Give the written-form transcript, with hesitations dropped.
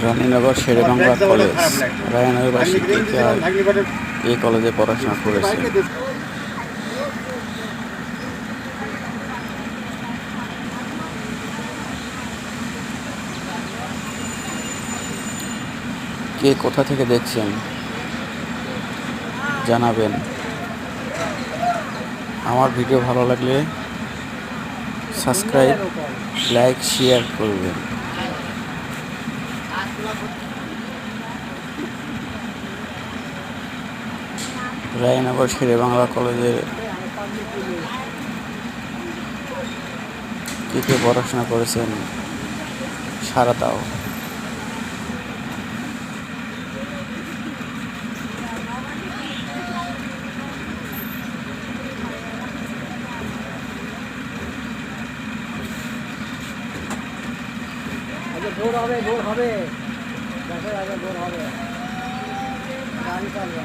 Raninagar Sherebangla college. রানীনগরবাসী কে কে এই কলেজে পড়াশোনা করেছে? কে কোথা থেকে দেখছেন জানাবেন। আমার ভিডিও ভালো লাগলে সাবস্ক্রাইব, লাইক, শেয়ার করবেন। রায়নগর শেরেবাংলা কলেজে কে কে পড়াশোনা করেছেন সারা দাও। ভোর হবে, ভোর হবে, দেখা যাবে, ভোর হবে, গাড়ি চালবে।